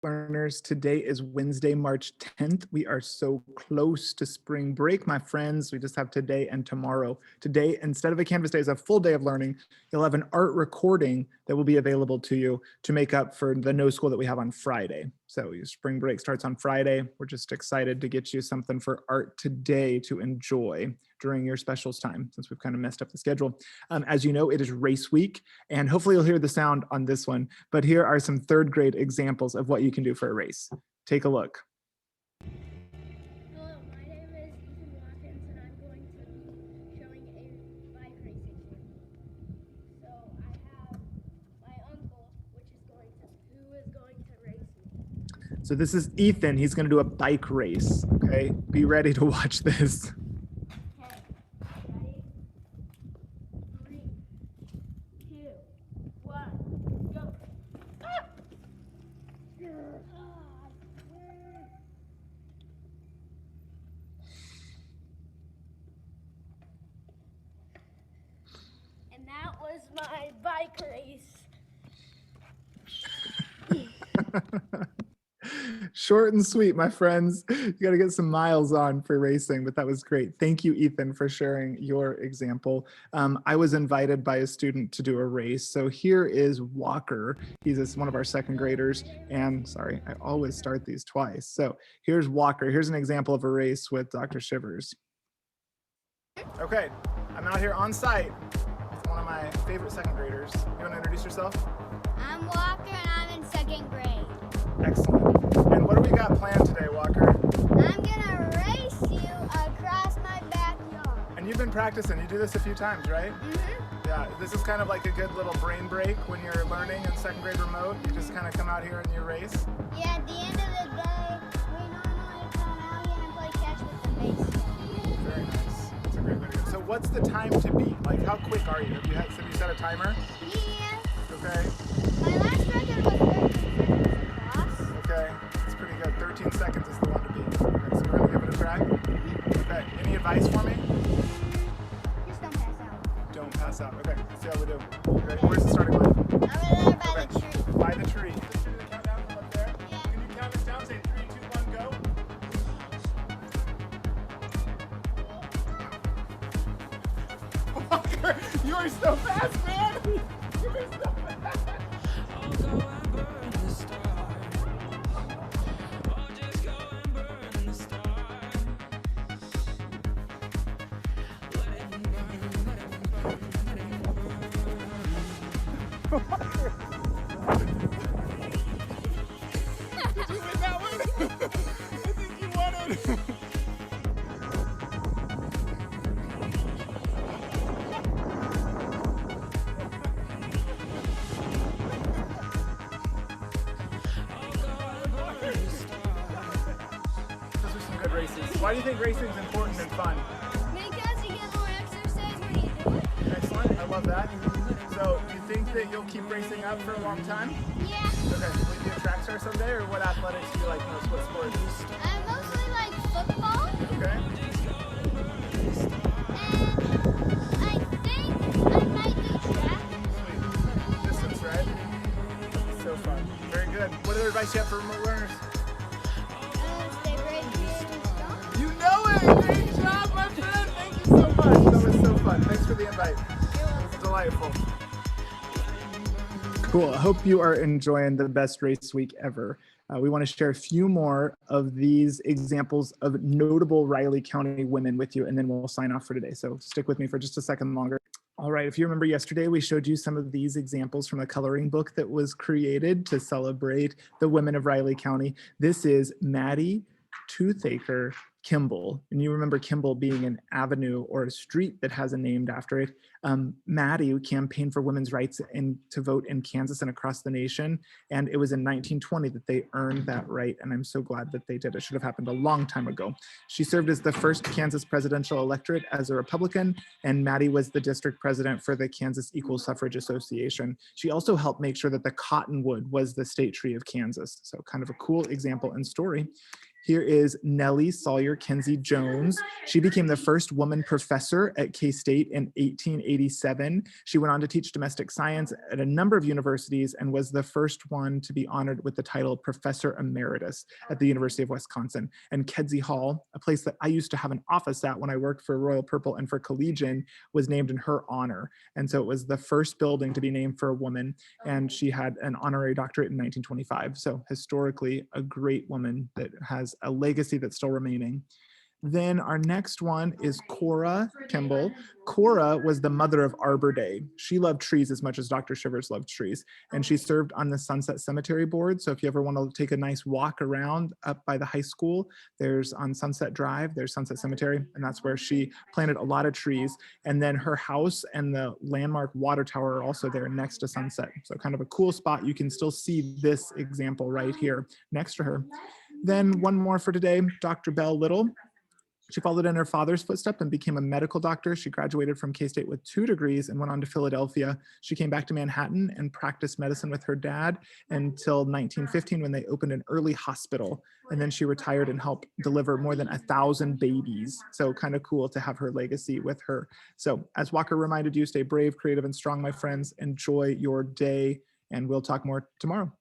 Learners. Today is Wednesday, March 10th. We are so close to spring break, my friends. We just have today and tomorrow. Today, instead of a Canvas day, is a full day of learning. You'll have an art recording that will be available to you to make up for the no school that we have on Friday. So your spring break starts on Friday. We're just excited to get you something for art today to enjoy during your specials time, since we've kind of messed up the schedule. As you know, it is race week, and hopefully you'll hear the sound on this one, but here are some third grade examples of what you can do for a race. Take a look. Hello, my name is Ethan Watkins, and I'm going to be showing a bike racing game. So I have my uncle, who is going to race me. So this is Ethan. He's going to do a bike race. Okay, be ready to watch this. Okay, ready? 3, 2, 1, go! Ah! And that was my bike race. Short and sweet, my friends. You got to get some miles on for racing, but that was great. Thank you, Ethan, for sharing your example. I was invited by a student to do a race. So here is Walker. He's one of our second graders. And sorry, I always start these twice. So here's Walker. Here's an example of a race with Dr. Shivers. Okay, I'm out here on site with one of my favorite second graders. You want to introduce yourself? I'm Walker, and I'm in second grade. Excellent. And what do we got planned today, Walker? I'm gonna race you across my backyard. And you've been practicing. You do this a few times, right? Mm-hmm. Yeah, this is kind of like a good little brain break when you're learning in second grade remote. You just kind of come out here and you race. Yeah, at the end of the day, we normally come out here and play catch with the base. Very nice. That's a great way to go. So what's the time to beat? Like, how quick are you? Have you set a timer? Yeah. Okay. My last record was 13 seconds across. Okay. That's pretty good. 13 seconds is the one to beat. Okay, so we're going to give it a try. Okay. Any advice for me? Just don't pass out. Don't pass out. Okay. Let's see how we do. Okay. Where's the starting line? Over there by the Okay. tree. By the tree. Just do the countdown from up there. Yeah. Can you count us down? Say 3, 2, 1, go. Walker, you are so fast, man! You are so fast! I'll go and burn the star. I'll just go and burn the star. Let it burn, let it burn, let it Did you win that one? I think you won it. Those are some good races. Why do you think racing is important and fun? Because you get more exercise when you do it. Excellent. I love that. So, do you think that you'll keep racing up for a long time? Yeah. Okay. Will you be a track star someday, or what athletics do you like most? What sports? I mostly like football, Okay. and I think I might do track. Sweet. Distance, right? So fun. Very good. What other advice you have for remote learners? Stay right here and stop. You know it! Great job, my friend! Thank you so much. That was so fun. Thanks for the invite. It was delightful. Cool. I hope you are enjoying the best race week ever. We want to share a few more of these examples of notable Riley County women with you, and then we'll sign off for today. So stick with me for just a second longer. All right, if you remember yesterday, we showed you some of these examples from a coloring book that was created to celebrate the women of Riley County. This is Maddie Toothaker Kimball. And you remember Kimball being an avenue or a street that has a name after it. Maddie campaigned for women's rights to vote in Kansas and across the nation. And it was in 1920 that they earned that right. And I'm so glad that they did. It should have happened a long time ago. She served as the first Kansas presidential electorate as a Republican, and Maddie was the district president for the Kansas Equal Suffrage Association. She also helped make sure that the cottonwood was the state tree of Kansas. So kind of a cool example and story. Here is Nellie Sawyer Lawyer Kinsey Jones. She became the first woman professor at K-State in 1887. She went on to teach domestic science at a number of universities and was the first one to be honored with the title of Professor Emeritus at the University of Wisconsin. And Kedzie Hall, a place that I used to have an office at when I worked for Royal Purple and for Collegian, was named in her honor. And so it was the first building to be named for a woman, and she had an honorary doctorate in 1925. So historically, a great woman that has a legacy that's still remaining. Then our next one is Cora Kimball. Cora was the mother of Arbor Day. She loved trees as much as Dr. Shivers loved trees, and she served on the Sunset Cemetery Board. So if you ever want to take a nice walk around up by the high school, there's on Sunset Drive, there's Sunset Cemetery, and that's where she planted a lot of trees. And then her house and the landmark water tower are also there next to Sunset. So kind of a cool spot. You can still see this example right here next to her. Then one more for today, Dr. Belle Little. She followed in her father's footsteps and became a medical doctor. She graduated from K-State with 2 degrees and went on to Philadelphia. She came back to Manhattan and practiced medicine with her dad until 1915 when they opened an early hospital. And then she retired and helped deliver more than 1,000 babies. So kind of cool to have her legacy with her. So as Walker reminded you, stay brave, creative, and strong, my friends. Enjoy your day, and we'll talk more tomorrow.